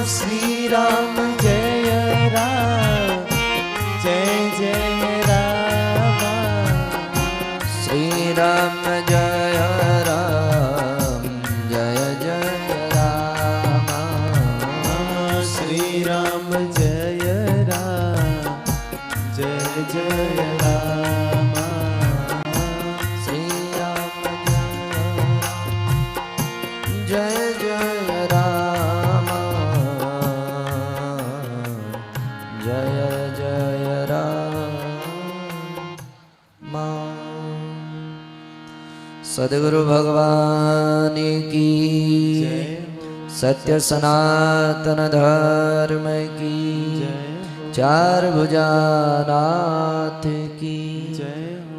श्री राम जय राम जय जय राम। श्री राम जय राम जय जय राम। श्री राम जय राम जय जय राम। श्री राम जय जय राम जय जय राम। सद्गुरु भगवान की जय सत्य सनातन धर्म की जय चार भुजानाथ की जय हो।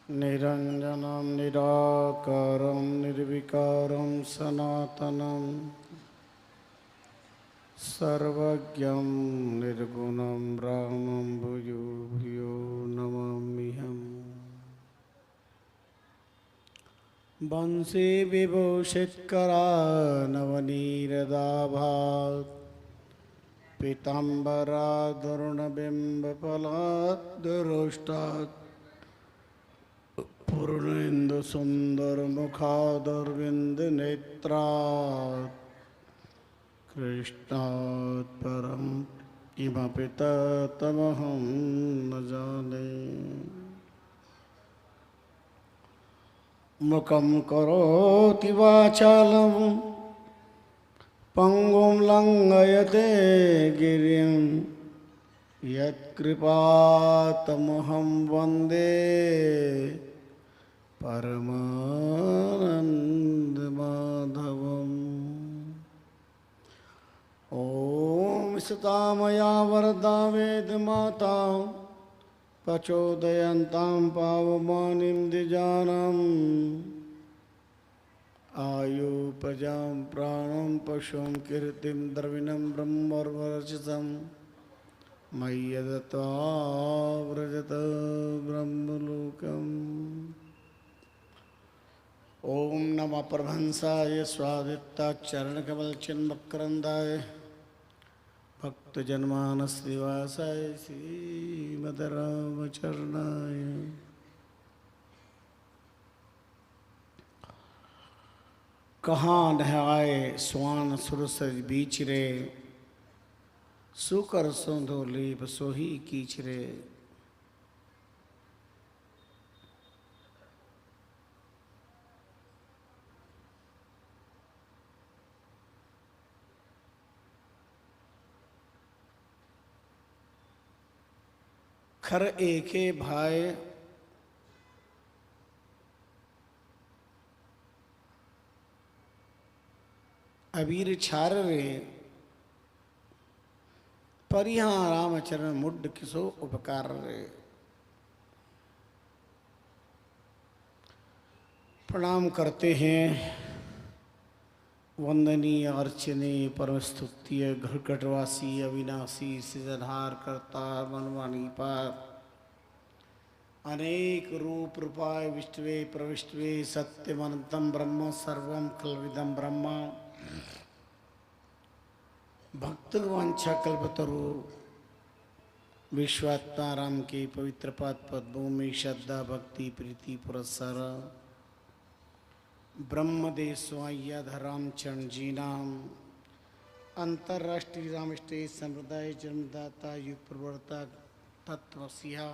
निरंजनं निराकारं निर्विकारं सनातनं सर्वज्ञं निर्गुणं ब्रह्मं भूयो भूयो नमाम्यहम्। वंशी विभूषितकरानवनीरदाभात् पीताम्बरादरुणबिम्बफलाद्दुरोष्टात् पूर्णेन्दुसुन्दरमुखादरविन्दनेत्रात् कृष्णात् परं किमपि तमहं न जाने। मुखं करोति वाचालं पंगुं लंघयते गिरिं यत्कृपातमहं वन्दे परमानन्दमाधवम्। ॐ सतामया वरदा वेदमाता प्रचोदयन्तां पावमानीं द्विजानम्। आयु प्रजां प्राणं पशुं कीर्तिं द्रविणं ब्रह्मवर्चसं मय्य दत्त्वा व्रजत ब्रह्मलोकम्। ॐ नमः प्रभंसाय स्वादित्ताचरणकमलचिन्मकरन्दाय भक्तजनमानसनिवासाय श्रीमद्रामचरणाय। कहाँ नहाए स्वान सुरसज बीच रे सुकर सोंधो लेप सोही कीच रे। खर एके भाई अबीर छार रे परिहा रामचरण मुड्ड किसो उपकार रे। प्रणाम करते हैं वंदनीय अर्चनीय परम स्तुत्य घरकटवासी अविनाशी सृजनहार करता मनवाणी पार अनेक रूप रूपाय विष्टवे प्रविष्टवे सत्यमनंतम ब्रह्म सर्वम कलविदम ब्रह्म भक्तवांछा कल्पतरु विश्वात्माराम के पवित्र पाद पद्मों में श्रद्धा भक्ति प्रीति पुरस्कार ब्रह्मदेव स्वाय्याधराम चरण जी नाम अंतर्राष्ट्रीय रामस्टेज संप्रदाय जन्मदाता युग प्रवर्तक तत्वसिया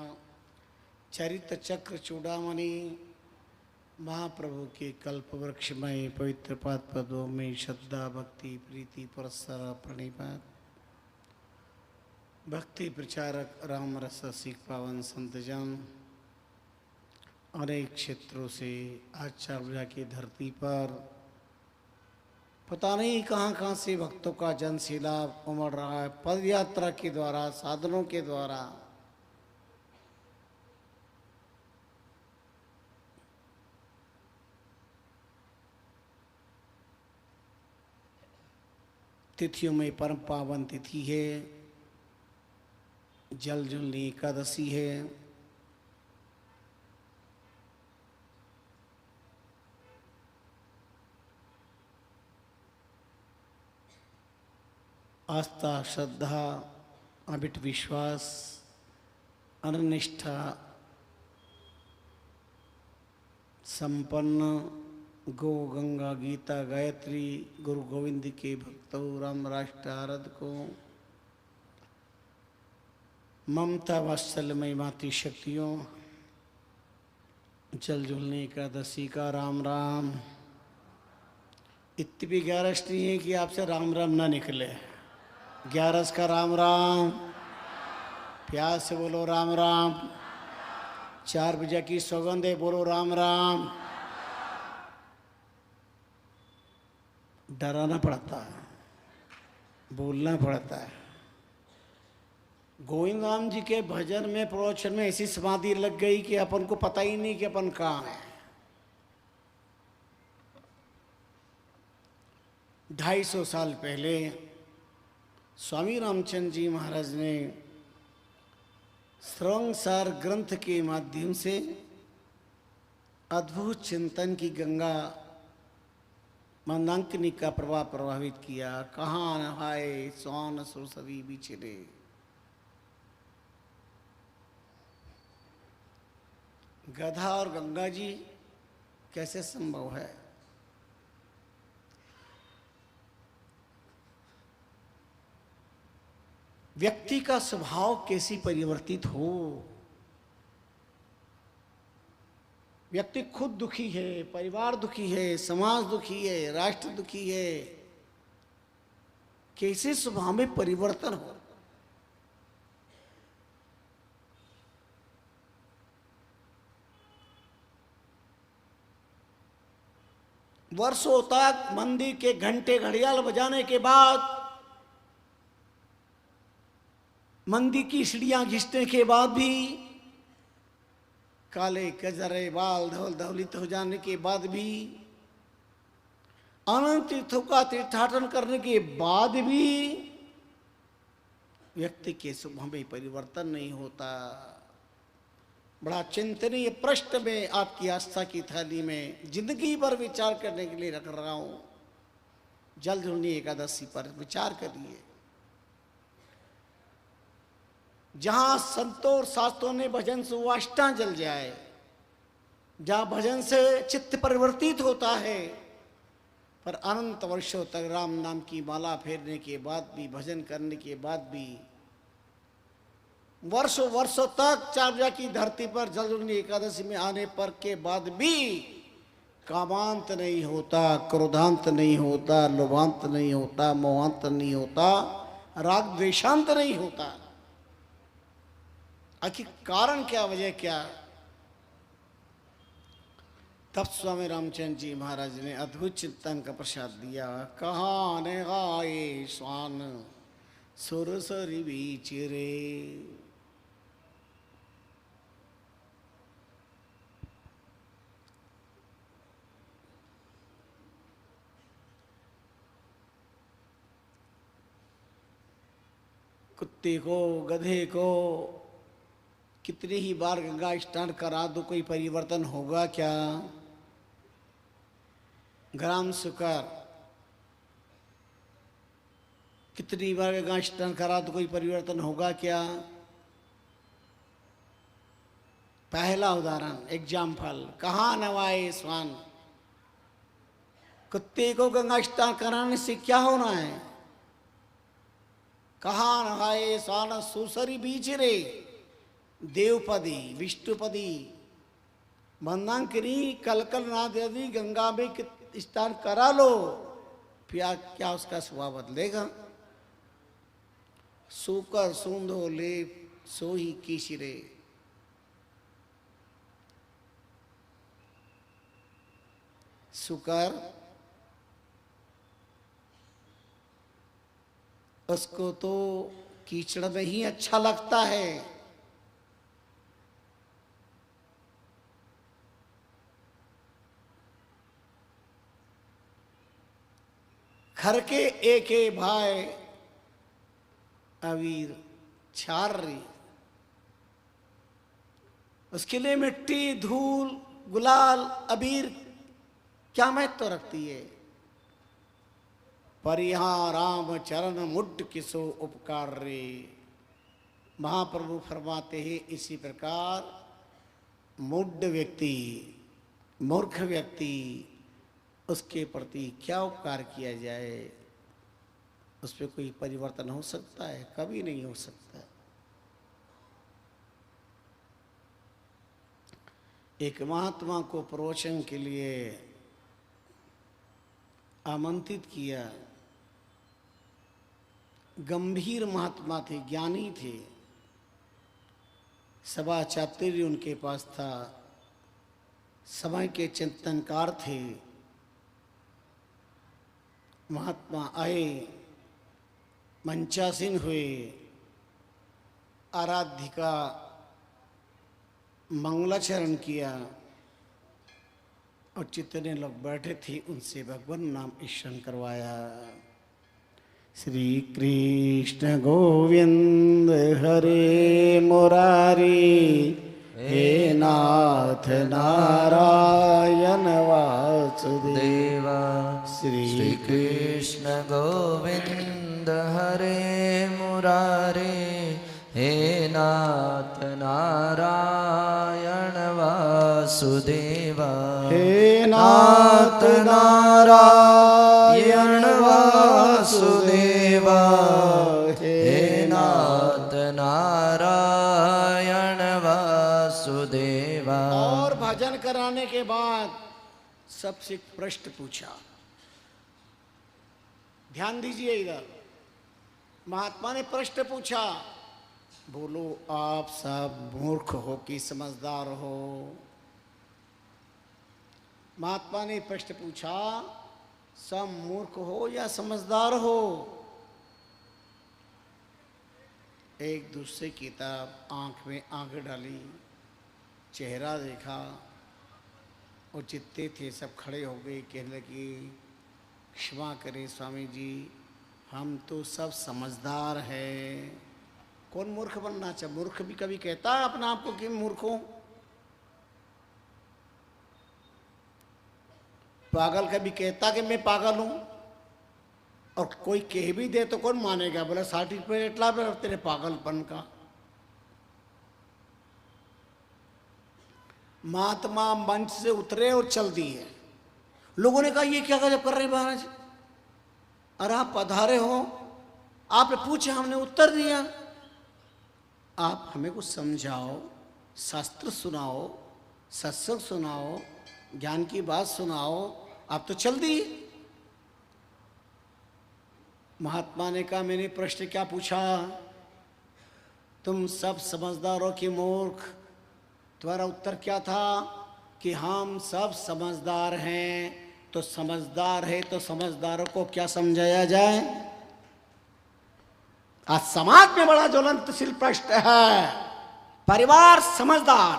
चरित्र चक्र चूड़ामणि महाप्रभु के कल्प वृक्ष में पवित्र पाद पदों में श्रद्धा भक्ति प्रीति पुरस्कार प्रणिपात भक्ति प्रचारक राम रस सिख पावन संत जन अनेक क्षेत्रों से आज चावला की धरती पर पता नहीं कहाँ से भक्तों का जन सैलाब उमड़ रहा है। पद यात्रा के द्वारा साधनों के द्वारा तिथियों में परम पावन तिथि है, जल झुलनी एकादशी है। आस्था, श्रद्धा, अमिट विश्वास, अननिष्ठा संपन्न गौ गंगा गीता गायत्री गुरु गोविंद के भक्तों राम राष्ट्र आरद को ममता वात्सल्यमय मातृ शक्तियों, जल झुलने एकादशी का राम राम। इतनी भी ग्यारस नहीं है कि आपसे राम राम ना निकले। ग्यारस का राम राम, प्यार से बोलो राम राम। 4 बजे की सौगंध है, बोलो राम राम। डराना पड़ता है, बोलना पड़ता है। गोविंद राम जी के भजन में प्रवचन में ऐसी समाधि लग गई कि अपन को पता ही नहीं कि अपन कहाँ है। 250 साल पहले स्वामी रामचंद्र जी महाराज ने श्रृंगसार ग्रंथ के माध्यम से अद्भुत चिंतन की गंगा मंदाकिनी का प्रभाव प्रभावित किया। कहाँ नहाए स्वान सुरसरी बिछड़े। गधा और गंगा जी कैसे संभव है? व्यक्ति का स्वभाव कैसी परिवर्तित हो। व्यक्ति खुद दुखी है, परिवार दुखी है, समाज दुखी है, राष्ट्र दुखी है, कैसे स्वभाव में परिवर्तन हो। वर्षों तक मंदिर के घंटे घड़ियाल बजाने के बाद, मंदिर की सीढ़ियां घिसने के बाद भी, काले कजरे बाल धौल धौलित हो जाने के बाद भी, अनंत तीर्थों का तीर्थाटन करने के बाद भी व्यक्ति के स्वभाव में परिवर्तन नहीं होता। बड़ा चिंतनीय प्रश्न में आपकी आस्था की थाली में जिंदगी भर विचार करने के लिए रख रहा हूं। जल झुलनी एकादशी पर विचार करिए। जहां संतों और शास्त्रों ने भजन से वाष्टा जल जाए, जहां भजन से चित्त परिवर्तित होता है, पर अनंत वर्षों तक राम नाम की माला फेरने के बाद भी, भजन करने के बाद भी, वर्षों वर्षों तक चार्जा की धरती पर जल झुलनी एकादशी में आने पर के बाद भी कामांत नहीं होता, क्रोधांत नहीं होता, लोभांत नहीं होता, मोहांत नहीं होता, राग द्वेषांत नहीं होता। आखिर कारण क्या, वजह क्या? तब स्वामी रामचंद्र जी महाराज ने अद्भुत चिंतन का प्रसाद दिया। कहाँ ने गाए स्वान सुरसरी बिछड़े। कुत्ते को, गधे को कितनी ही बार गंगा स्नान करा दो, कोई परिवर्तन होगा क्या? ग्राम सुकर कितनी बार गंगा स्नान करा दो, कोई परिवर्तन होगा क्या? पहला उदाहरण, एग्जाम्पल, कहाँ नवाए स्वान। कुत्ते को गंगा स्नान कराने से क्या होना है? कहाँ नहाए स्वान सुसरी बिछड़े। देवपदी, विष्णुपदी, मंदाकिनी, कलकल नादी गंगा में स्नान करा लो, फिर क्या उसका स्वभाव बदलेगा? सूकर सूंधो लेप सोही कीशिरे। सुकर उसको तो कीचड़ में ही अच्छा लगता है। घर के एक भाई अबीर छार रही, उसके लिए मिट्टी, धूल, गुलाल, अबीर क्या महत्व रखती है। पर यहाँ राम चरण मुड्ड किसो उपकार रे। महाप्रभु फरमाते हैं इसी प्रकार मुड्ड व्यक्ति, मूर्ख व्यक्ति, उसके प्रति क्या उपकार किया जाए, उस पर कोई परिवर्तन हो सकता है? कभी नहीं हो सकता। एक महात्मा को प्रवचन के लिए आमंत्रित किया। गंभीर महात्मा थे, ज्ञानी थे, सभा चातुर्य उनके पास था, समय के चिंतनकार थे। महात्मा आए, मंचासीन हुए, आराध्य का मंगलाचरण किया और जितने लोग बैठे थे उनसे भगवान नाम ईश्वन करवाया। श्री कृष्ण गोविंद हरे मुरारी, हे नाथ नारायण वासुदेवा। श्री कृष्ण गोविंद हरे मुरारे, हे नाथ नारायण वासुदेवा। हे नाथ नारायण वासुदेवा, हे नाथ नारायण वासुदेवा। और भजन कराने के बाद सबसे प्रश्न पूछा। ध्यान दीजिए इधर, महात्मा ने प्रश्न पूछा, बोलो आप सब मूर्ख हो कि समझदार हो? महात्मा ने प्रश्न पूछा, सब मूर्ख हो या समझदार हो? एक दूसरे की तरफ आंख में आंख डाली, चेहरा देखा और जितने थे सब खड़े हो गए। कहने लगे, क्षमा करें स्वामी जी, हम तो सब समझदार हैं। कौन मूर्ख बनना चाहिए? मूर्ख भी कभी कहता है अपना आप को कि मूर्ख हूं? पागल कभी कहता कि मैं पागल हूं? और कोई कह भी दे तो कौन मानेगा? बोला सर्टिफिकेट ला तेरे पागलपन का। महात्मा मंच से उतरे और चल दिए। लोगों ने कहा, ये क्या गजब कर रहे महाराज? अरे आप पधारे हो, आपने पूछे, हमने उत्तर दिया, आप हमें कुछ समझाओ, शास्त्र सुनाओ, सत्संग सुनाओ, ज्ञान की बात सुनाओ, आप तो चल दिए। महात्मा ने कहा, मैंने प्रश्न क्या पूछा? तुम सब समझदार हो कि मूर्ख? तुम्हारा उत्तर क्या था? कि हम सब समझदार हैं। तो समझदार है तो समझदारों को क्या समझाया जाए? आज समाज में बड़ा ज्वलंतशील प्रश्न है। परिवार समझदार,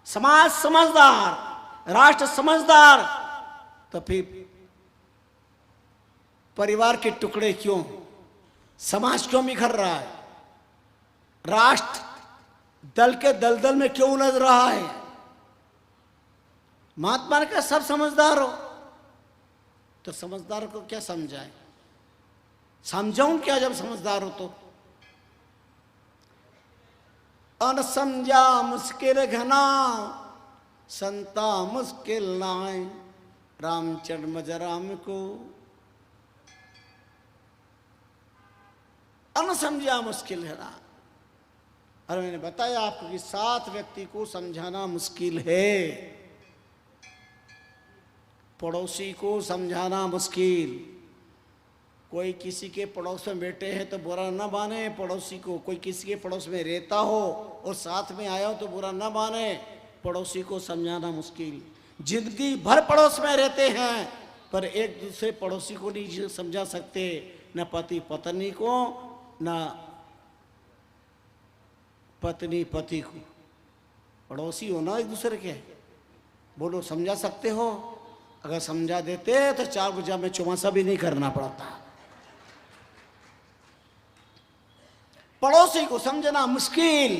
समाज समझदार, राष्ट्र समझदार, तो फिर परिवार के टुकड़े क्यों? समाज क्यों बिखर रहा है? राष्ट्र दल के दलदल में क्यों उलझ रहा है? महात्मा ने कहा, सब समझदार हो। तो समझदार को क्या समझाएं? समझाऊं क्या जब समझदार हो तो? अनसमझा मुश्किल घना, संता मुश्किल नाय, रामचंद्र मजराम को अनसमझा मुश्किल है ना। और मैंने बताया आपको कि 7 व्यक्ति को समझाना मुश्किल है। पड़ोसी को समझाना मुश्किल। कोई किसी के पड़ोस में बैठे हैं तो बुरा न माने पड़ोसी को। कोई किसी के पड़ोस में रहता हो और साथ में आया हो तो बुरा न माने। पड़ोसी को समझाना मुश्किल। जिंदगी भर पड़ोस में रहते हैं पर एक दूसरे पड़ोसी को नहीं समझा सकते, न पति पत्नी को, न पत्नी पति को। पड़ोसी हो ना एक दूसरे के, बोलो समझा सकते हो? अगर समझा देते तो 4 भुजा में चौमासा भी नहीं करना पड़ता। पड़ोसी को समझना मुश्किल।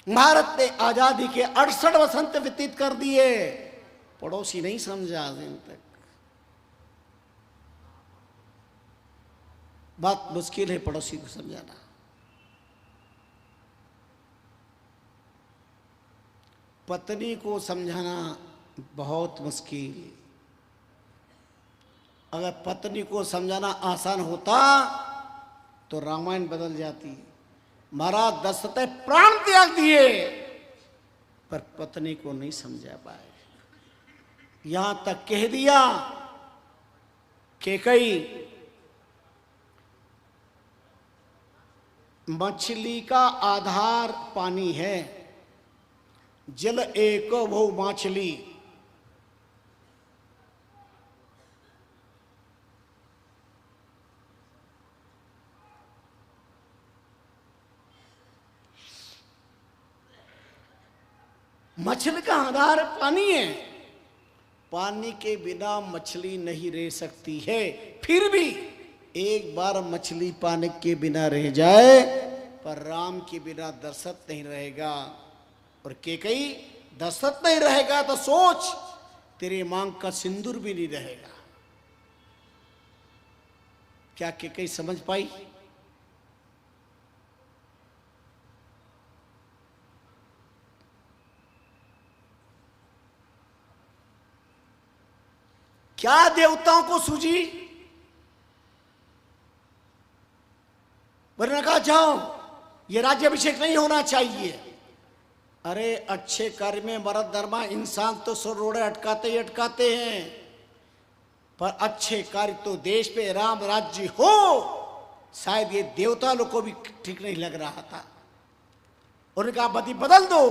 भारत ने आजादी के 68 वसंत व्यतीत कर दिए, पड़ोसी नहीं समझा आज दिन तक। बात मुश्किल है पड़ोसी को समझाना। पत्नी को समझाना बहुत मुश्किल। अगर पत्नी को समझाना आसान होता तो रामायण बदल जाती। महाराज दशरथ ने प्राण त्याग दिए पर पत्नी को नहीं समझा पाए। यहां तक कह दिया कैकेयी मछली का आधार पानी है, जल एक वो मछली। मछली का आधार पानी है, पानी के बिना मछली नहीं रह सकती है। फिर भी एक बार मछली पानी के बिना रह जाए पर राम के बिना दशरथ नहीं रहेगा। और कैकेयी दशरथ नहीं रहेगा तो सोच तेरे मांग का सिंदूर भी नहीं रहेगा। क्या कैकेयी समझ पाई? क्या देवताओं को सूझी? वरना कहा जाओ ये राज्याभिषेक नहीं होना चाहिए। अरे अच्छे कार्य में मरद धर्मा इंसान तो सौ रोड़े अटकाते ही अटकाते हैं, पर अच्छे कार्य तो देश पे राम राज्य हो। शायद ये देवता लोग को भी ठीक नहीं लग रहा था। उन्होंने कहा मति बदल दो।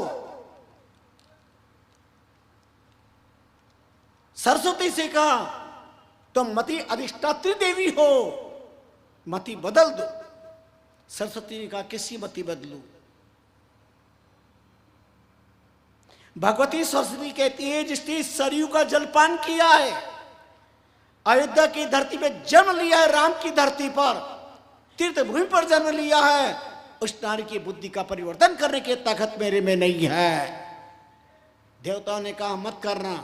सरस्वती से कहा तुम मति अधिष्ठात्री देवी हो, मति बदल दो। सरस्वती ने कहा किसी मति बदलू? भगवती सरस्वती कहती है जिसने सरयू का जलपान किया है, अयोध्या की धरती पे जन्म लिया है, राम की धरती पर तीर्थ भूमि पर जन्म लिया है, उस नारी की बुद्धि का परिवर्तन करने की ताकत मेरे में नहीं है। देवताओं ने कहा मत करना,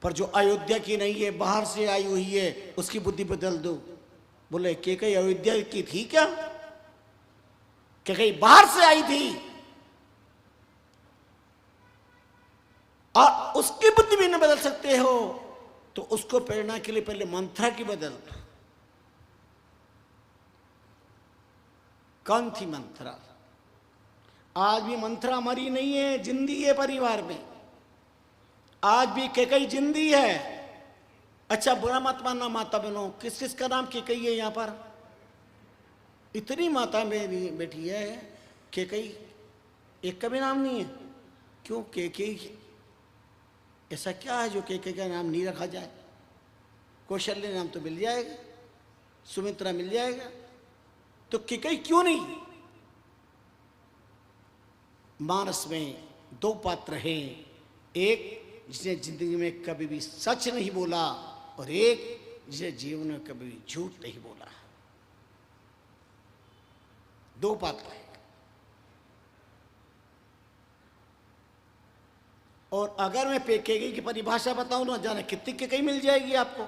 पर जो अयोध्या की नहीं है बाहर से आई हुई है उसकी बुद्धि बदल दो। बोले कैकेयी अयोध्या की थी क्या? कैकेयी बाहर से आई थी और उसकी बुद्धि भी न बदल सकते हो तो उसको प्रेरणा के लिए पहले मंथरा की बदल दो। कौन थी मंथरा? आज भी मंथरा मरी नहीं है, जिंदी है परिवार में। आज भी कैकेयी जिंदी है। अच्छा बुरा मत मानना माता बहनों, किस किस का नाम कैकेयी है यहाँ पर? इतनी माता मेरी बैठी है, कैकेयी एक का भी नाम नहीं है। क्यों कैकेयी? ऐसा क्या है जो कैकेयी का नाम नहीं रखा जाए? कौशल्य नाम तो मिल जाएगा, सुमित्रा मिल जाएगा, तो कैकेयी क्यों नहीं? मानस में दो पात्र हैं, एक जिसने जिंदगी में कभी भी सच नहीं बोला और एक जिसने जीवन में कभी भी झूठ नहीं बोला। दो पात्र हैं। और अगर मैं कैकेयी की परिभाषा बताऊं ना, जाने कितनी कैकेयी मिल जाएगी आपको।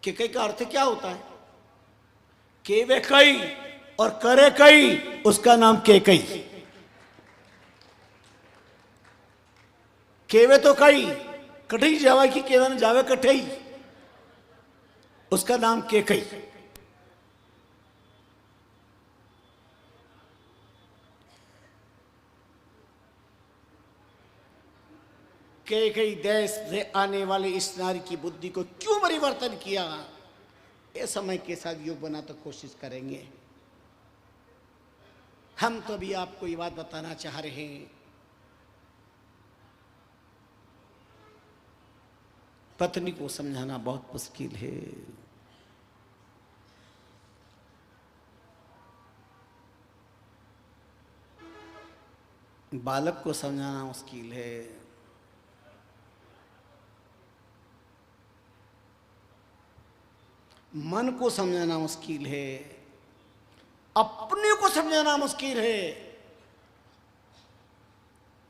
कैकेयी का अर्थ क्या होता है? केवे कई और करे कई, उसका नाम कैकेयी। केवे तो कई, कठई जावा की केवे न जावे कठई, उसका नाम कैकेयी। कैकेयी देश से आने वाले इस नारी की बुद्धि को क्यों परिवर्तन किया? ये समय के साथ योग बना तो कोशिश करेंगे। हम तो भी आपको ये बात बताना चाह रहे हैं, पत्नी को समझाना बहुत मुश्किल है। बालक को समझाना मुश्किल है, मन को समझाना मुश्किल है, अपने को समझाना मुश्किल है।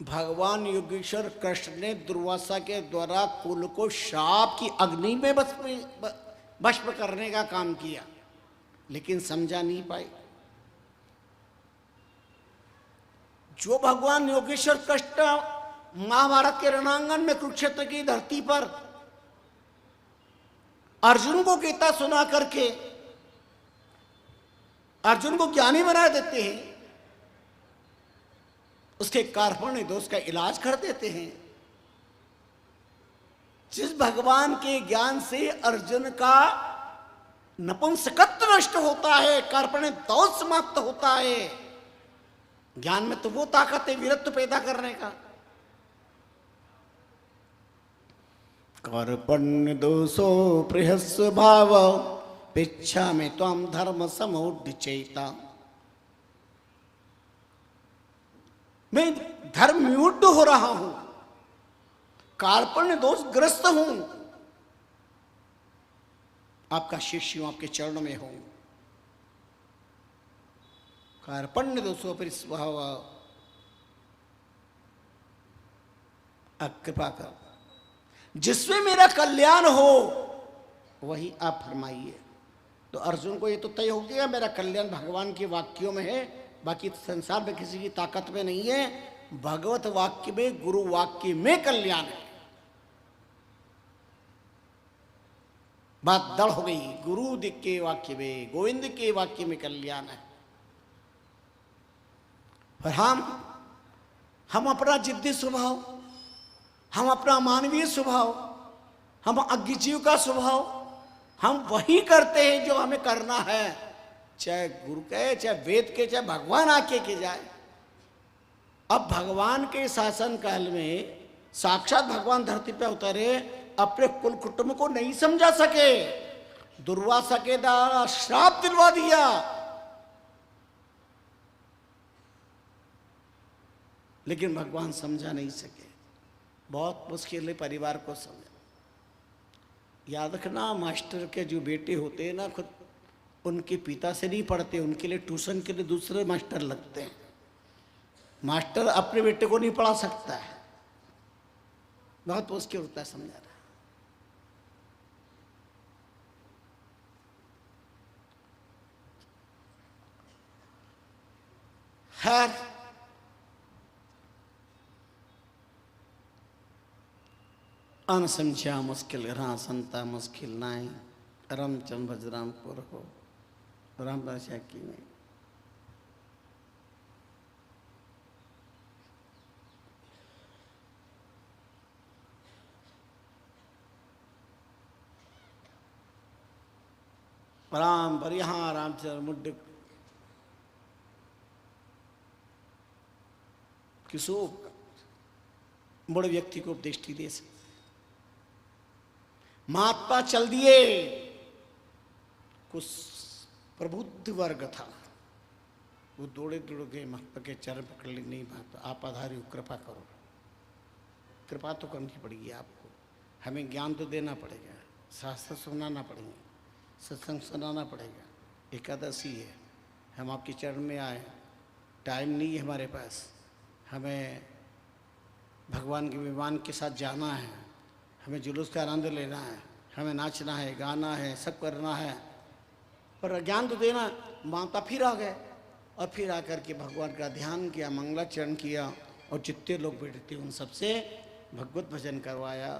भगवान योगेश्वर कृष्ण ने दुर्वासा के द्वारा कुल को शाप की अग्नि में भस्म करने का काम किया, लेकिन समझा नहीं पाए। जो भगवान योगेश्वर कृष्ण महाभारत के रणांगन में कुरुक्षेत्र की धरती पर अर्जुन को गीता सुना करके अर्जुन को ज्ञानी बना देते हैं, उसके कार्पण्य दोष का इलाज कर देते हैं। जिस भगवान के ज्ञान से अर्जुन का नपुंसकत्व नष्ट होता है, कार्पण्य दोष समाप्त होता है, ज्ञान में तो वो ताकत है वीरत्व पैदा करने का। कार्पण्य दोषो बृहस्व भाव पिच्छा में त्वं धर्म समोड्डचेता। मैं धर्म विमुक्त हो रहा हूं, कार्पण्य दोष ग्रस्त हूं, आपका शिष्य हूं, आपके चरणों में हूं। कार्पण्य दोषों पर स्वभाव कृपा कर, जिसमें मेरा कल्याण हो वही आप फरमाइए। तो अर्जुन को ये तो तय हो गया मेरा कल्याण भगवान के वाक्यों में है, बाकी संसार में किसी की ताकत में नहीं है। भगवत वाक्य में, गुरु वाक्य में कल्याण है। बात दृढ़ हो गई, गुरु के वाक्य में, गोविंद के वाक्य में कल्याण है। पर हम अपना जिद्दी स्वभाव, हम अपना मानवीय स्वभाव, हम अज्ञजीव का स्वभाव, हम वही करते हैं जो हमें करना है, चाहे गुरु कहे, चाहे वेद के, चाहे भगवान आके के जाए। अब भगवान के शासन काल में साक्षात भगवान धरती पे उतरे, अपने कुल कुटुंब को नहीं समझा सके, दुर्वासा के द्वारा श्राप दिलवा दिया। लेकिन भगवान समझा नहीं सके, बहुत मुश्किल है परिवार को समझा। याद रखना, मास्टर के जो बेटे होते हैं ना, खुद उनके पिता से नहीं पढ़ते, उनके लिए ट्यूशन के लिए दूसरे मास्टर लगते हैं। मास्टर अपने बेटे को नहीं पढ़ा सकता है, बहुत मुश्किल होता है समझाना। खैर, अनसंख्या मुश्किल रहा संता मुश्किल नाई, रमचंद भजरामपुर हो रामदास की नहीं। राम पर यहाँ रामचंद्र मुड्ड किसो बड़े व्यक्ति को उपदेश दे सकते। महात्मा चल दिए, कुछ प्रबुद्ध वर्ग था, वो दौड़े दौड़े महात्मा के चरण पकड़ ले, नहीं बात आप आधारी कृपा करो। कृपा तो करनी पड़ेगी आपको, हमें ज्ञान तो देना पड़ेगा, शास्त्र सुनाना पड़ेगा, सत्संग सुनाना पड़ेगा, एकादशी है, हम आपके चरण में आए, टाइम नहीं है हमारे पास, हमें भगवान के विमान के साथ जाना है, हमें जुलूस का आनंद लेना है, हमें नाचना है, गाना है, सब करना है, पर ज्ञान तो देना। माता फिर आ गए और फिर आकर के भगवान का ध्यान किया, मंगलाचरण किया, और जितने लोग बैठे थे उन सबसे भगवत भजन करवाया।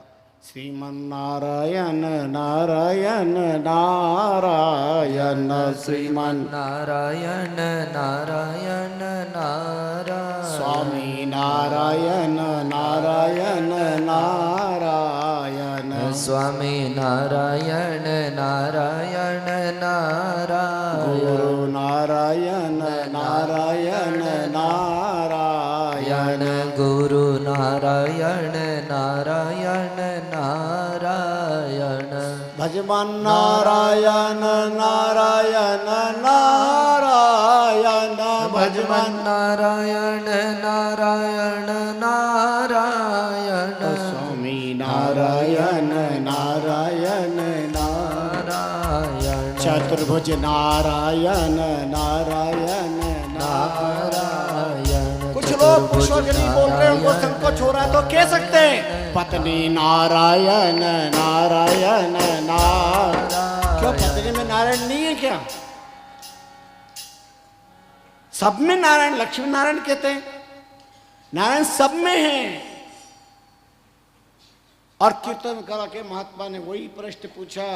श्रीमन्नारायण नारायण नारायण, श्रीमन्नारायण नारायण नारायण, स्वामी नारायण नारायण नारायण, स्वामी नारायण नारायण नारायण, गुरु नारायण नारायण नारायण, गुरु नारायण नारायण नारायण, भजमान नारायण नारायण नारायण, भजमन नारायण नारायण नारायण स्वामी नारायण नारायण नारायण चतुर्भुज नारायण नारायण नारायण कुछ लोग पुष्पांजलि बोल रहे हैं, उनको संकोच हो रहा है तो कह सकते हैं पत्नी नारायण नारायण नारायण। क्यों पत्नी में नारायण नहीं है क्या? सब में नारायण, लक्ष्मी नारायण कहते हैं, नारायण सब में है। और कीर्तन करा के महात्मा ने वही प्रश्न पूछा,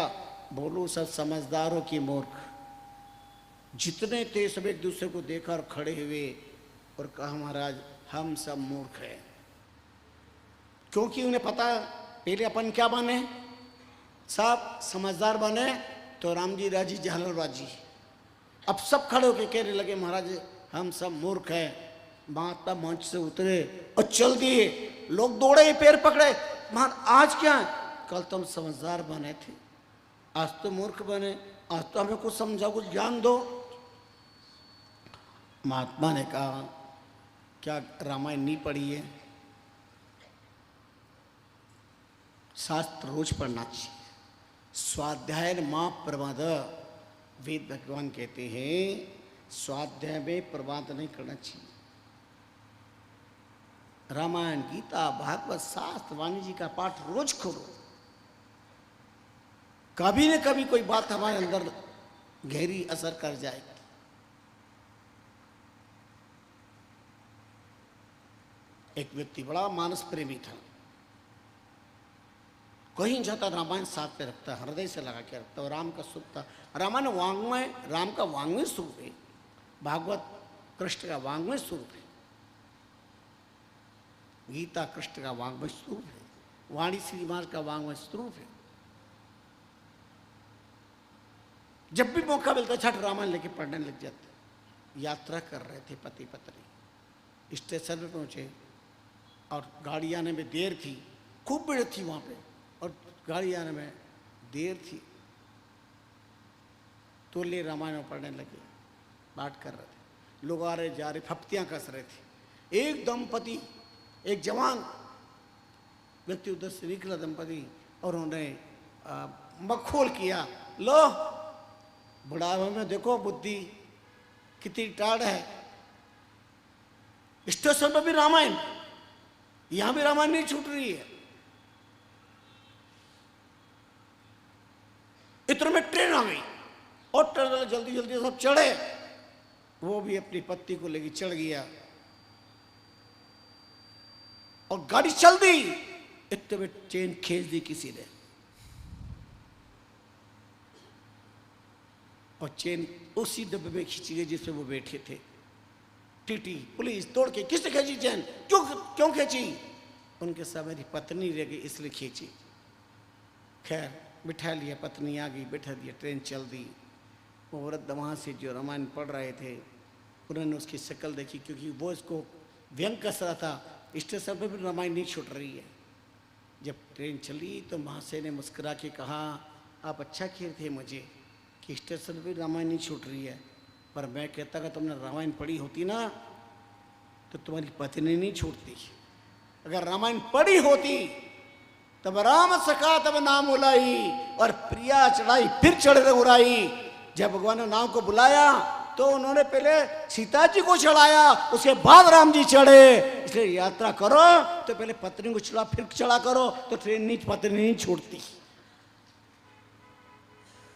बोलो सब समझदारों की मूर्ख। जितने थे सब एक दूसरे को देखा और खड़े हुए और कहा महाराज हम सब मूर्ख हैं, क्योंकि उन्हें पता पहले अपन क्या बने, सब समझदार बने तो राम जी राजी झालर बाजी। अब सब खड़े होके कहने लगे महाराज हम सब मूर्ख हैं। महात्मा मंच से उतरे और चल दिए, लोग दौड़े पैर पकड़े, महाराज आज क्या है? कल तुम समझदार बने थे, आज तो मूर्ख बने, आज तो हमें कुछ समझाओ, कुछ ज्ञान दो। महात्मा ने कहा क्या रामायण नहीं पढ़ी है? शास्त्र रोज पढ़ना चाहिए। स्वाध्याय मां प्रमाद, वेद भगवान कहते हैं स्वाध्याय में प्रमाद नहीं करना चाहिए। रामायण गीता भागवत शास्त्र वाणी जी का पाठ रोज करो, कभी न कभी कोई बात हमारे अंदर गहरी असर कर जाएगी। एक व्यक्ति बड़ा मानस प्रेमी था, कहीं जाता रामायण साथ में रखता, हृदय से लगा के रखता, और राम का सुख था। रामायण वांग्मय, राम का वांग्मय स्वरूप है, भागवत कृष्ण का वांग्मय स्वरूप है, गीता कृष्ण का वांग्मय स्वरूप है, वाणी श्री महाराज का वांग्मय स्वरूप है। जब भी मौका मिलता छठ रामायण लेके पढ़ने लग जाते। यात्रा कर रहे थे पति पत्नी, स्टेशन पे पहुंचे और गाड़ी आने में देर थी, खूब भीड़ थी वहाँ पे और गाड़ी आने में देर थी, तो ले रामायण पढ़ने लगे, पाठ कर रहे थे। लोग आ रहे जा रहे, फप्तियाँ कस रहे थे। एक दंपति, एक जवान व्यक्ति उधर से निकला दंपति, और उन्होंने मखौल किया, लो बुढ़ापे में देखो बुद्धि कितनी टाड़ है, स्टेशन पर भी रामायण, यहां भी रामायण नहीं छूट रही है। इतने में ट्रेन आ गई और ट्रेन वाले जल्दी जल्दी सब चढ़े, वो भी अपनी पत्नी को लेके चढ़ गया और गाड़ी चल दी। इतने में चेन खींच दी किसी ने, और चेन उसी डब्बे में खींची गई जिसमें वो बैठे थे। टीटी पुलिस दौड़ के, किसने खींची चेन, क्यों खींची? उनके साथ मेरी पत्नी रह गई इसलिए खींची। खैर बिठा लिया, पत्नी आ गई, बैठा दिया, ट्रेन चल दी। वो वृद्ध वहाँ से जो रामायण पढ़ रहे थे उन्होंने उसकी शक्ल देखी, क्योंकि वो इसको व्यंग कस रहा था, स्टेशन पर भी रामायण नहीं छूट रही है। जब ट्रेन चली तो महाशय ने मुस्कुरा के कहा, आप अच्छा खेल थे मुझे कि स्टेशन पर रामायण नहीं छूट रही है, पर मैं कहता अगर तुमने रामायण पढ़ी होती ना तो तुम्हारी पत्नी नहीं छूटती। अगर रामायण पढ़ी होती तब राम सखा तब नाम उलाई, और प्रिया चढ़ाई फिर चढ़ रघुराई। जब भगवान ने नाम को बुलाया तो उन्होंने पहले सीता जी को चढ़ाया, उसके बाद राम जी चढ़े। इसलिए यात्रा करो तो पहले पत्नी को चढ़ा फिर चढ़ा करो, तो ट्रेन नहीं, पत्नी नहीं छूटती।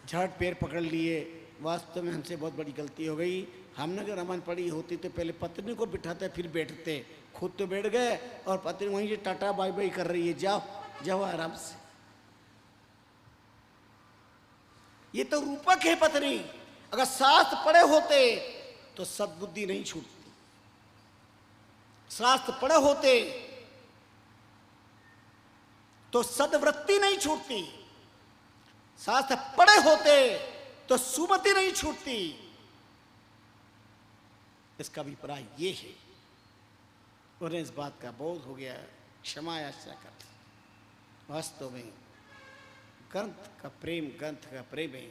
झट पैर पकड़ लिए, वास्तव में हमसे बहुत बड़ी गलती हो गई। हमने अगर रामायण पढ़ी होती तो पहले पत्नी को बिठाते फिर बैठते, खुद तो बैठ गए और पत्नी वहीं से टाटा बाय बाय कर रही है, जाओ जाओ आराम से। ये तो रूपक है पत्नी। अगर शास्त्र पढ़े होते तो सद्बुद्धि नहीं छूटती, शास्त्र पढ़े होते तो सद्वृत्ति नहीं छूटती, शास्त्र पढ़े होते तो सुमति नहीं छूटती। इसका अभिप्राय ये है। उन्हें इस बात का बोध हो गया, क्षमा याचना करते। वास्तव में ग्रंथ का प्रेम, ग्रंथ का प्रेम है।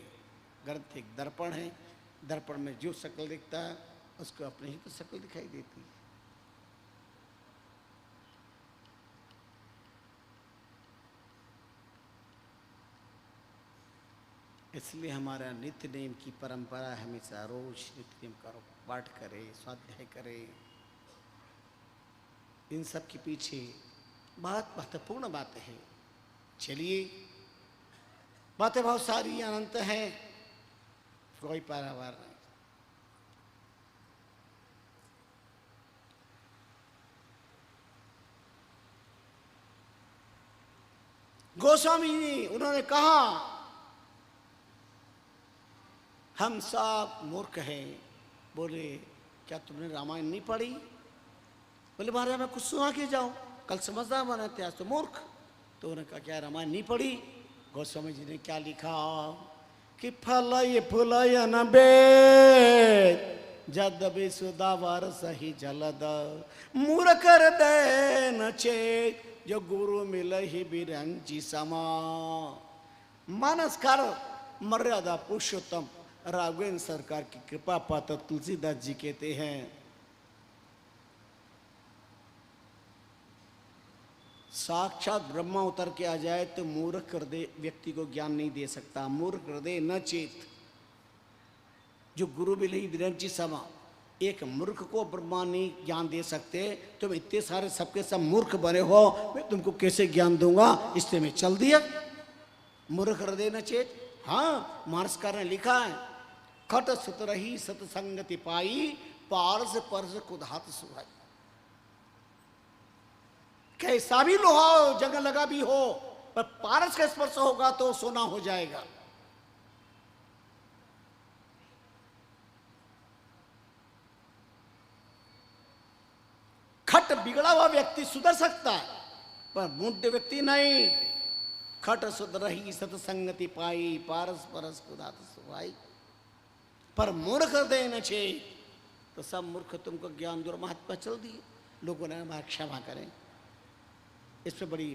ग्रंथ एक दर्पण है, दर्पण में जो शक्ल दिखता है उसको अपनी ही तो शक्ल दिखाई देती है। इसलिए हमारा नित्य नेम की परंपरा हमेशा रोज नित्य नेम करो, पाठ करे, स्वाध्याय करे। इन सब के पीछे बहुत महत्वपूर्ण बातें हैं। चलिए, बातें बहुत सारी अनंत हैं, कोई पारावार नहीं। गोस्वामी जी उन्होंने कहा हम सब मूर्ख हैं। बोले क्या तुमने रामायण नहीं पढ़ी? बोले महाराज मैं कुछ सुना के जाऊं, कल समझदार बना थे, आज तो मूर्ख। तो उन्होंने कहा क्या रामायण नहीं पढ़ी? गोस्वामी जी ने क्या लिखा कि फलय फुलयन बेद जदबि सुदावर सही जलद मूर्ख हृदय न चेत जो गुरु मिल ही बिरंची समा। मानसकार मर्यादा पुरुषोत्तम राघवेंद्र सरकार की कृपा पात्र तुलसीदास जी कहते हैं साक्षात ब्रह्मा उतर के आ जाए तो मूर्ख हृदय व्यक्ति को ज्ञान नहीं दे सकता। मूर्ख हृदय न चेत जो गुरु मिले विरंची समा। एक मूर्ख को ब्रह्मा नहीं ज्ञान दे सकते, तुम इतने सारे सबके सब मूर्ख बने हो, मैं तुमको कैसे ज्ञान दूंगा? इसलिए मैं चल दिया। मूर्ख हृदय न चेत। हाँ, मानसकार ने लिखा है खट सुत रही सतसंगति पाई पारस परस कुधात सुहाई। कैसा भी लोहा हो, जंग लगा भी हो, पर पारस का स्पर्श होगा तो सोना हो जाएगा। खट बिगड़ा हुआ व्यक्ति सुधर सकता है, पर मूढ़ व्यक्ति नहीं। खट सुध रही सतसंगति पाई पारस परस कुधात सुहाई। पर मूर्ख हृदय न छे तो सब मूर्ख तुमको ज्ञान दूर महात्मा चल दिए। लोगों ने हमारा क्षमा करें। इस पर बड़ी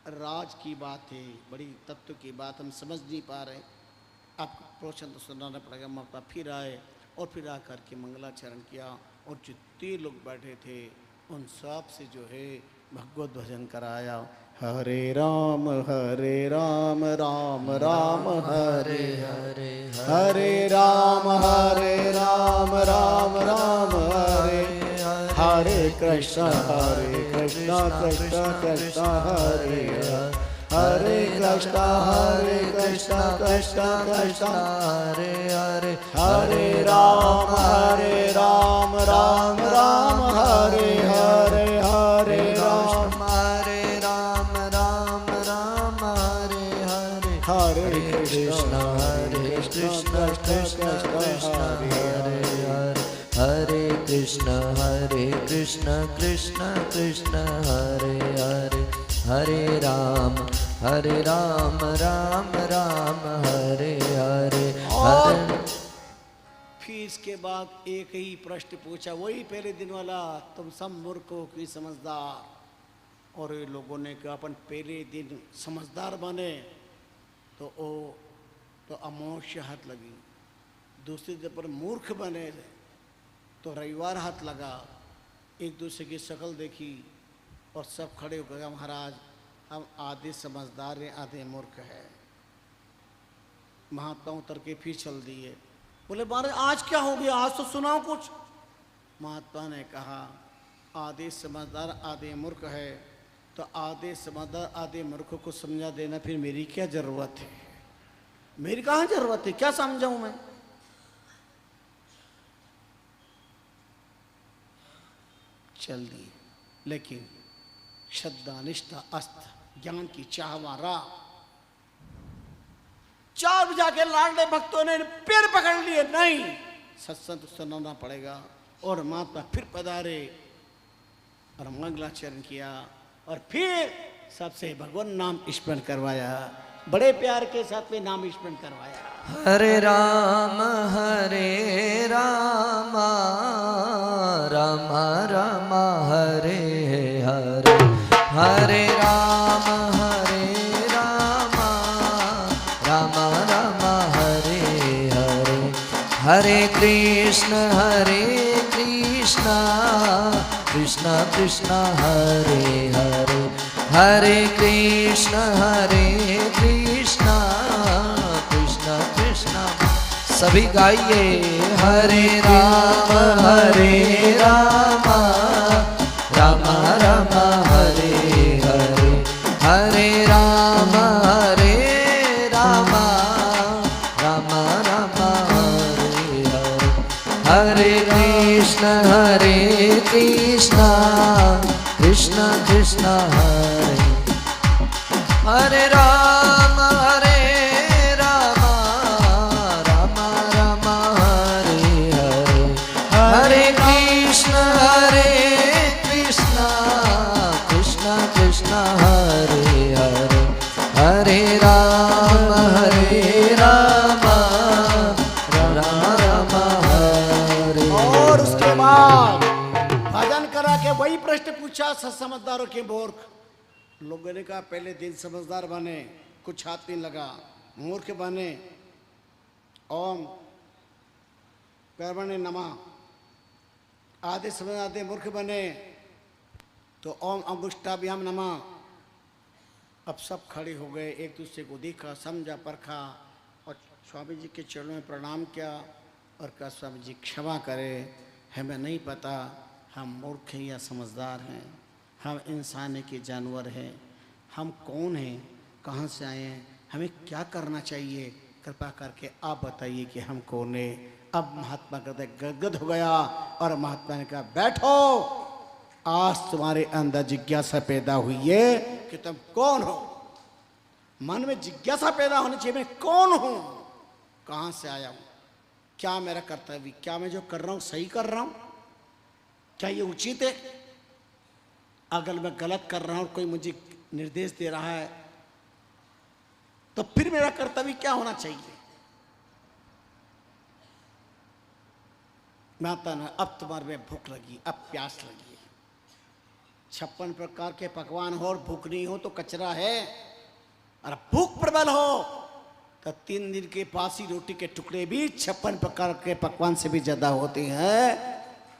राज की बात है, बड़ी तत्व की बात हम समझ नहीं पा रहे। आपको प्रवचन तो सुनाना पड़ेगा। मौका फिर आए और फिर आकर के मंगलाचरण किया और जितने लोग बैठे थे उन सब से जो है भगवत भजन कराया। हरे राम राम राम हरे हरे, हरे राम राम राम हरे हरे कृष्ण कृष्ण कृष्ण हरे हरे कृष्ण कृष्ण कृष्ण हरे हरे हरे राम राम राम हरे हरे हरे राम राम राम हरे हरे हरे कृष्ण कृष्ण कृष्ण हरे हरे हरे कृष्ण कृष्ण कृष्ण हरे हरे हरे राम राम राम हरे हरे। और फिर इसके बाद एक ही प्रश्न पूछा, वही पहले दिन वाला, तुम सब मूर्ख हो कि समझदार? और ये लोगों ने कहा अपन पहले दिन समझदार बने तो ओ तो अमोक्ष हाथ लगी, दूसरे दिन पर मूर्ख बने तो रविवार हाथ लगा। एक दूसरे की शक्ल देखी और सब खड़े हो गए महाराज हम आधे समझदार हैं आधे मूर्ख है। महात्मा उतर के फिर चल दिए। बोले महाराज आज क्या हो गया, आज तो सुनाओ कुछ। महात्मा ने कहा आधे समझदार आधे मूर्ख है, तो आधे समझदार आधे मूर्ख को समझा देना फिर मेरी क्या जरूरत है? मेरी कहाँ जरूरत है, क्या समझाऊं मैं? चल दिए। लेकिन श्रद्धा निष्ठा अस्थ ज्ञान की चाहवारा 4 बजे जाके लाडले भक्तों ने पैर पकड़ लिए, नहीं सत्संग सुनाना पड़ेगा। और महात्मा फिर पधारे और मंगलाचरण किया और फिर सबसे भगवान नाम स्मरण करवाया, बड़े प्यार के साथ में नाम स्मरण करवाया। हरे राम राम राम हरे हरे हरे राम राम राम हरे हरे हरे कृष्ण कृष्ण कृष्ण हरे हरे हरे कृष्ण कृष्ण कृष्ण सभी गाइए हरे राम राम राम हरे हरे हरे राम राम राम हरे हरे हरे कृष्ण कृष्ण कृष्ण हरे हरे राम राम राम हरे हरे हरे कृष्ण कृष्ण कृष्ण हरे हरे हरे राम राम राम हरे और उसके बाद भजन करा के वही प्रश्न पूछा समझदारों के मूर्ख लोगों ने कहा पहले दिन समझदार बने कुछ हाथ नहीं लगा मूर्ख बने ओम कर्मणे नमः आधे समझ आधे मूर्ख बने तो ओम अंगुष्ठाभ्याम नमः। अब सब खड़े हो गए एक दूसरे को देखा समझा परखा और स्वामी जी के चरणों में प्रणाम किया और कहा स्वामी जी क्षमा करें हमें नहीं पता हम मूर्ख हैं या समझदार हैं हम इंसान के जानवर हैं हम कौन हैं कहाँ से आए हैं हमें क्या करना चाहिए कृपा करके आप बताइए कि हम कौन हैं। अब महात्मा कहते गदगद हो गया और महात्मा ने कहा बैठो आज तुम्हारे अंदर जिज्ञासा पैदा हुई है कि तुम कौन हो। मन में जिज्ञासा पैदा होनी चाहिए मैं कौन हूँ कहाँ से आया हूँ क्या मेरा कर्तव्य क्या मैं जो कर रहा हूँ सही कर रहा हूँ क्या ये उचित है। अगर मैं गलत कर रहा हूँ कोई मुझे निर्देश दे रहा है तो फिर मेरा कर्तव्य क्या होना चाहिए। माता ने अब तुम्हारे में भूख लगी अब प्यास लगी 56 प्रकार के पकवान हो और भूख नहीं हो तो कचरा है और भूख प्रबल हो तो 3 दिन के बासी रोटी के टुकड़े भी 56 प्रकार के पकवान से भी ज्यादा होते हैं।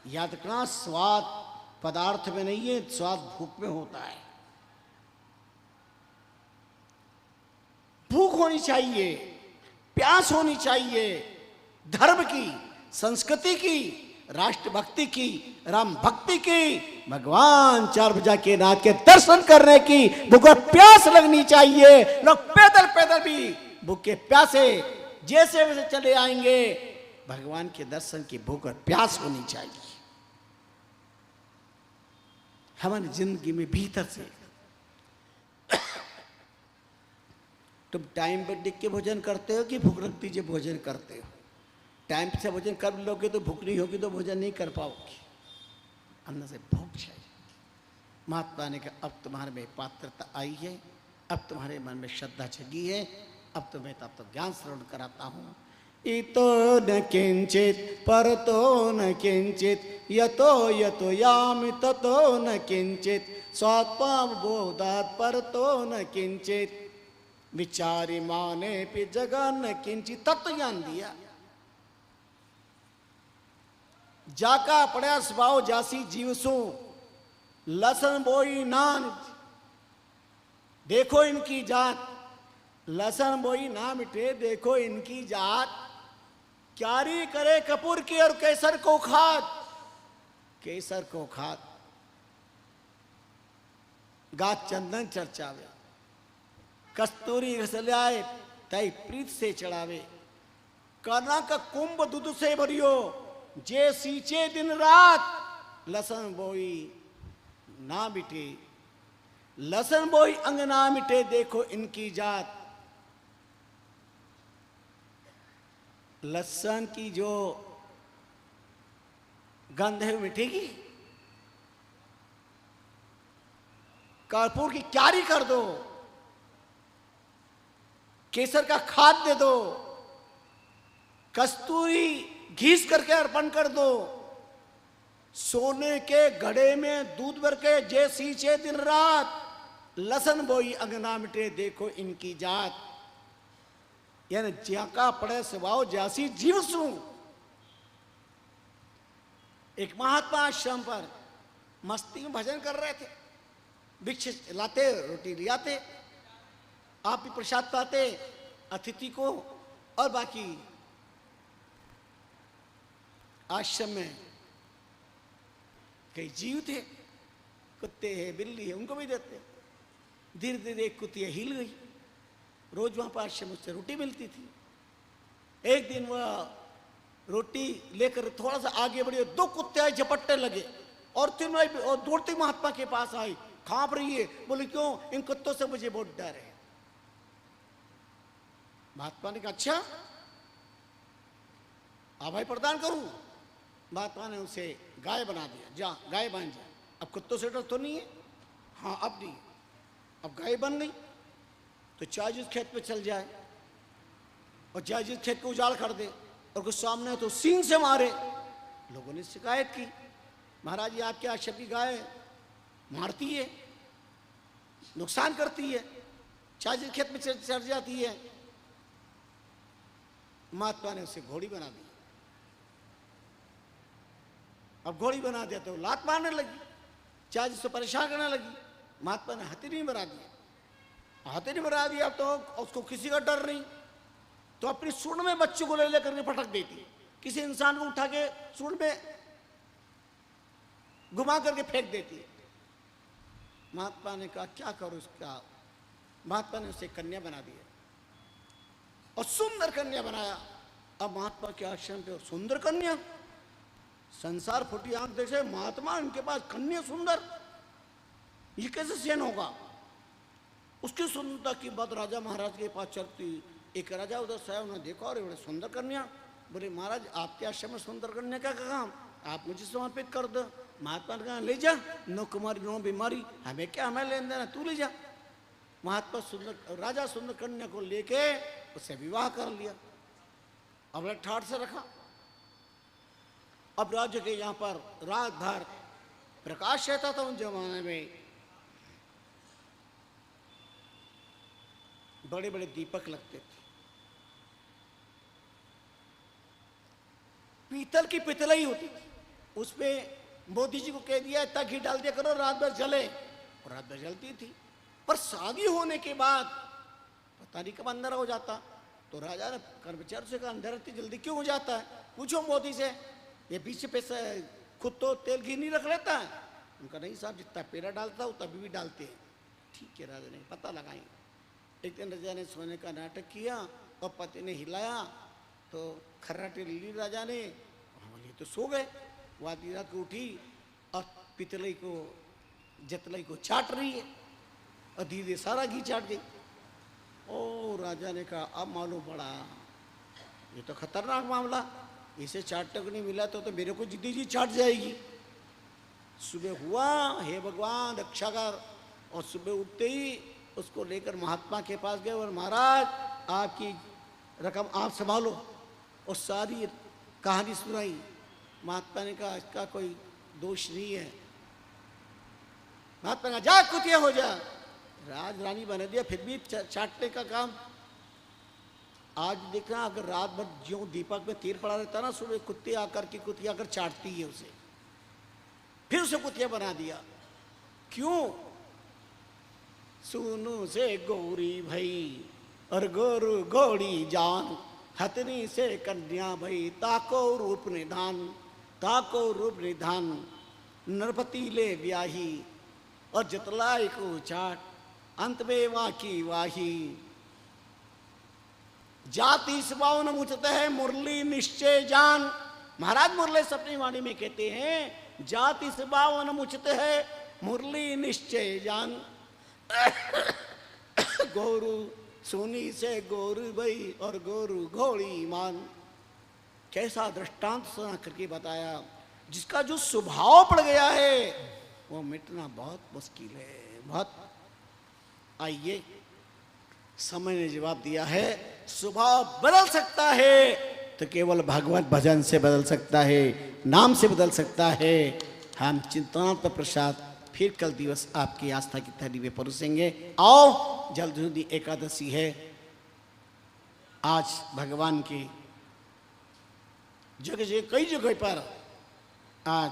याद रखना स्वाद पदार्थ में नहीं है स्वाद भूख में होता है। भूख होनी चाहिए प्यास होनी चाहिए धर्म की संस्कृति की राष्ट्रभक्ति की राम भक्ति की भगवान 4 भुजा के नाथ के दर्शन करने की भूख और प्यास लगनी चाहिए। लोग पैदल पैदल भी भूखे प्यासे जैसे वैसे चले आएंगे भगवान के दर्शन की भूख और प्यास होनी चाहिए हमारी जिंदगी में भीतर से। तुम टाइम पर देख के भोजन करते हो कि भूख लगती है भोजन करते हो। टाइम से भोजन कर लोगे तो भूख नहीं होगी तो भोजन नहीं कर पाओगे अंदर से भूख चाहिए। महात्मा ने कहा अब तुम्हारे में पात्रता आई है अब तुम्हारे मन में श्रद्धा जगी है अब तुम्हें तत्व ज्ञान श्रवण कराता हूँ। इतो न किंचित परतो न किंचित यतो यतो यामि ततो न किंचित स्वात्मा बोधात् परतो न किंचित विचारी माने पे जगह न किंचित तत्व ज्ञान दिया। जाका पड़ा स्वभाव जासी जीवसु लसन बोई नान देखो इनकी जात लसन बोई ना मिटे देखो इनकी जात क्यारी करे कपूर की और केसर को खात गात चंदन चर्चावे कस्तूरी घसल्याए तय प्रीत से चढ़ावे कर्णा का कुंभ दूध से भरियो जे सींचे दिन रात लसन बोई ना मिटे लसन बोई अंग ना मिटे देखो इनकी जात। लहसुन की जो गंध है वो मिटेगी कर्पूर की क्यारी कर दो केसर का खाद दे दो कस्तूरी घीस करके अर्पण कर दो सोने के घड़े में दूध भर के जे सींचे दिन रात लसन बोई अंगना मिटे देखो इनकी जात। यानी ज्याका पड़े स्वभाव जासी जीवसु। एक महात्मा आश्रम पर मस्ती में भजन कर रहे थे, भिक्ष लाते, रोटी ले आते, आप भी प्रसाद पाते अतिथि को, और बाकी आश्रम में कई जीव थे, कुत्ते हैं, बिल्ली है, उनको भी देते। धीरे धीरे एक कुतिया हिल गई, रोज वहां पर आश्रम उससे रोटी मिलती थी। एक दिन वह रोटी लेकर थोड़ा सा आगे बढ़ी, दो कुत्ते आए, झपटने लगे, और तीनों और दौड़ती महात्मा के पास आई, कांप रही है, बोले क्यों? इन कुत्तों से मुझे बहुत डर है। महात्मा ने कहा अच्छा अभय प्रदान करूं। महात्मा ने उसे गाय बना दिया, जा गाय बन जा, अब कुत्तों से डर तो नहीं है? हाँ अब नहीं, अब गाय बन गई तो चाहे जिस खेत पे चल जाए और चाहे जिस खेत को उजाड़ कर दे, और कुछ सामने तो सींग से मारे। लोगों ने शिकायत की, महाराज ये आपके आश्रम की गाय मारती है, नुकसान करती है, चाहे जिस खेत में चढ़ जाती है। महात्मा ने उसे घोड़ी बना दी। अब घोड़ी बना दिया तो लात मारने लगी, चाहे जिसको परेशान करने लगी। महात्मा ने हथिनी बना दिया, हथिनी बना दिया तो उसको किसी का डर नहीं, तो अपनी सूंड में बच्चों को ले लेकर के पटक देती, किसी इंसान को उठा के सूंड में घुमा करके फेंक देती। महात्मा ने कहा क्या करूं इसका? महात्मा ने उसे कन्या बना दिया, और सुंदर कन्या बनाया। अब महात्मा के आश्रम पे सुंदर कन्या, संसार फुटी आंख देखे, महात्मा उनके पास कन्या सुंदर, ये कैसे सहन होगा? उसकी सुंदरता की बात राजा महाराज के पास चलती। एक राजा उधर से आया, उन्होंने देखा और बड़े सुंदर कन्या, बोले महाराज आपके आश्रम में सुंदर कन्या का काम, आप मुझे समर्पित कर दो। महात्मा ने कहा ले जा, नो कुमारी नो बीमारी, हमें क्या, हमें लेन देना, तू ले जा। महात्मा सुंदर राजा सुंदर कन्या को लेके उससे विवाह कर लिया, अब ठाठ से रखा। अब राज्य के यहाँ पर रात भर प्रकाश रहता था। उन जमाने में बड़े बड़े दीपक लगते थे, पीतल की पितलाई होती थी, उसमें मोदी जी को कह दिया इतना घी डाल दिया करो, रात भर जले, और रात भर जलती थी। पर शादी होने के बाद पता नहीं कब अंधेरा हो जाता, तो राजा ने कर्मचारी से कहा अंधेरा इतनी जल्दी क्यों हो जाता है? पूछो मोदी से, ये पीछे पैसा खुद तो तेल घी नहीं रख लेता है? उनका नहीं साहब, जितना पेड़ा डालता हूँ तभी भी डालते हैं। ठीक है राजा ने पता लगाई। एक दिन राजा ने सोने का नाटक किया और पति ने हिलाया तो खर्राटे ली राजा ने, बोले तो सो गए। वो आधी रात को उठी और पितलाई को जतलाई को चाट रही है, और धीरे सारा घी चाट गई। ओ राजा ने कहा अब मालूम पड़ा ये तो खतरनाक मामला, इसे चाटने को नहीं मिला तो मेरे को जिद्दी जी चाट जाएगी। सुबह हुआ हे भगवान रक्षा कर, और सुबह उठते ही उसको लेकर महात्मा के पास गए, और महाराज आपकी रकम आप संभालो, और सारी कहानी सुनाई। महात्मा ने कहा इसका कोई दोष नहीं है। महात्मा ने कहा जा कुतिया हो जा, राज रानी बना दिया, फिर भी चाटने का काम। आज देखना अगर रात भर ज्यों दीपक में तीर पड़ा रहता ना, सुबह कुत्ते आकर की कुतिया आकर चाटती है उसे, फिर उसे कुतिया बना दिया। क्यों? सुनो से गौरी भई और गोरु गौड़ी जान, हथनी से कन्या भई ताको रूप निधान, ताको रूप निधान, नरपति ले ब्याही और जतलाई को चाट, अंत में वाकी वाही। जाति स्वभाव न मुझते है मुरली निश्चय जान। महाराज मुरली अपनी वाणी में कहते हैं जाति स्वभाव न मुझते है मुरली निश्चय जान। गोरु सोनी से गोरु भई और गोरु घोड़ी मान। कैसा दृष्टांत सुना करके बताया, जिसका जो स्वभाव पड़ गया है वो मिटना बहुत मुश्किल है, बहुत। आइए, समय ने जवाब दिया है स्वभाव बदल सकता है तो केवल भगवत भजन से बदल सकता है, नाम से बदल सकता है। हम चिंतनात्मक प्रसाद फिर कल दिवस आपकी आस्था की थाली में परोसेंगे। आओ, जल्द जल्दी एकादशी है। आज भगवान की जगह जगह कई जगह पर आज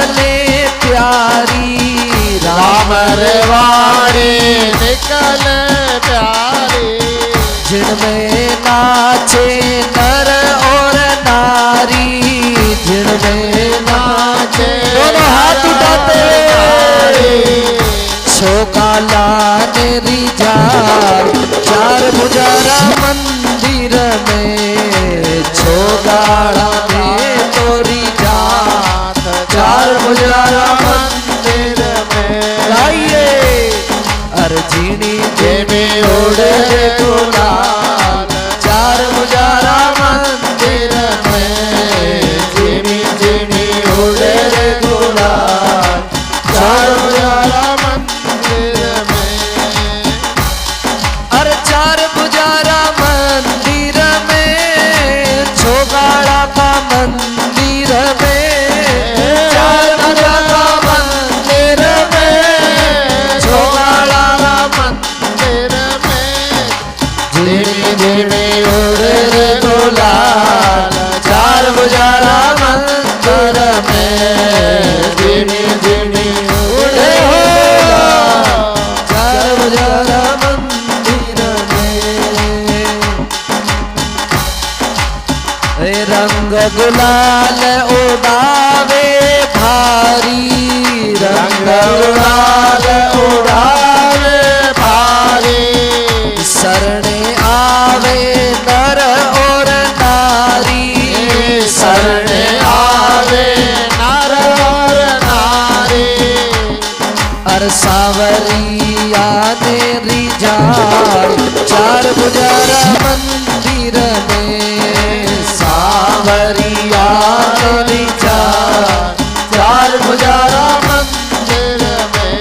अमरवाड़ी निकल प्यारी, जिनमें नाचे नर और नारी, जिनमें नाचे दोनों हाथ उठाते छोकाला तेरी जार, चार भुजारा मंदिर में छोगाड़ा में तोरी जात, चार भुजारा मंदिर में गाइए अर्जीनी देवी ओढ़े गुलाल, चार भुजारा मंदिर में जीनी जीनी ओढ़े गुलाल, चार भुजारा मंदिर में, अरे चार भुजारा मंदिर में छोगाड़ा का मंदिर में, चार भुजारा मंदिर में छोगाड़ा का मंदिर में जीनी जीनी उड़े गुलाल, चार भुजारा मंदिर में जीनी जीनी उड़े गुलाल, चार भुजारा मंदिर में रंग गुलाल उड़ावे भारी, रंग गुलाल उड़ावे भारी, शरणे आवे नर और नारी, शरणे आवे नर और नारी, अर सावरिया तेरी जान, चार भुजारा मंदिर में सावरिया तेरी जान, चार भुजारा मंदिर में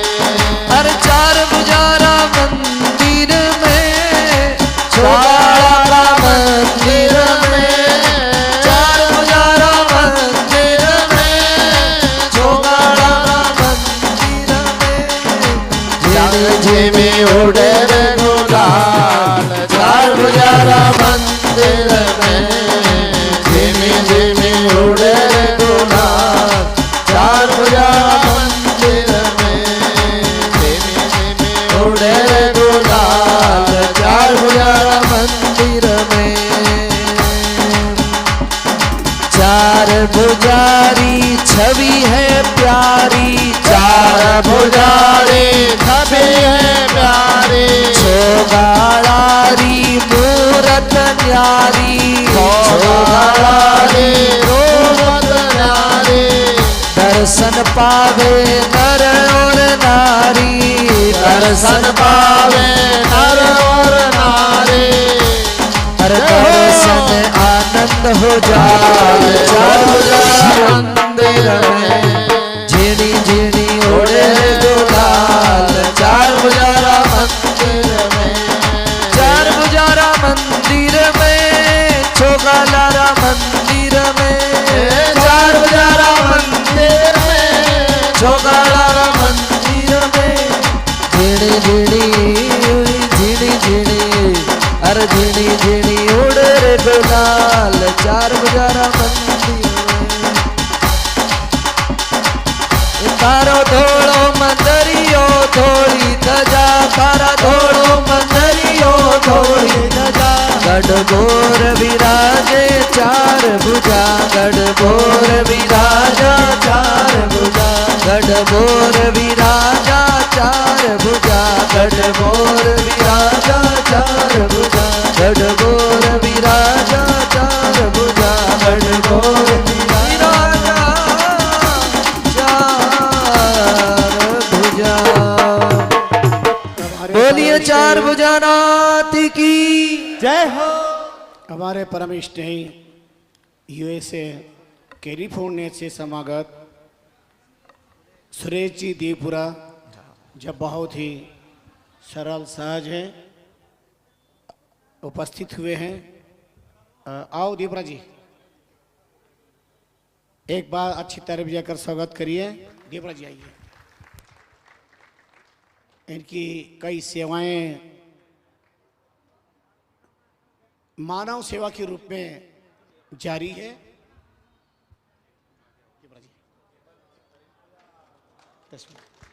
हर चार भुजारा मंदिर में छोगाड़ा का मंदिर में, चार भुजारा मंदिर में छोगाड़ा का मंदिर में झिमी उड़े गुलाल, चार भुजारा मंदिर में झिमी झिमी उड़े गुलाल, चार भुजारा मंदिर में धीमी धीमी उड़े गुलाल, चार भुजारा मंदिर में चार भुजारी छवि है प्यारी, चार भुजारी छवि है प्यारी, छोगाड़ी मूरत न्यारी, छोगाड़ी रूपत न्यारी, दर्शन पावे नर और नारी, दर्शन पावे नर और नारी, हर दर्शन आनंद हो जाए, चार भुजारा मंदिर में झिड़ी झिड़ी उड़े गुलाल, चार भुजारा मंदिर में, चार भुजारा मंदिर में छोगालारा मंदिर में, चार भुजारा मंदिर में छोगालारा मंदिर में झिड़ी झिड़ी झिड़ी अरे झिड़ी झिड़ी उड़े रे गुलाल, चार भुजारा मंदिर में तारो धोड़ो मंदरियो थोड़ी धजा, तारा धोड़ो मंदरियो थोड़ी धजा, गढ़बोर विराजे चार भुजा, गढ़बोर विराजा चार भुजा, गढ़बोर विराजा चार भुजा, गढ़बोर विराजा चार भुजा, गढ़बोर विराजा चार भुजा, गढ़बोर विराजा चार भुजा। बोलिए चार भुजा नाथ की जय हो। हमारे परम स्नेही यूएसए कैलिफोर्निया से समागत सुरेश जी देवपुरा जब बहुत ही सरल सहज हैं उपस्थित हुए हैं। आओ देवपुरा जी, एक बार अच्छी तरह जाकर स्वागत करिए। देवपुरा जी आइए। इनकी कई सेवाएं मानव सेवा के रूप में जारी है। देवपुरा जी 10 मिनट।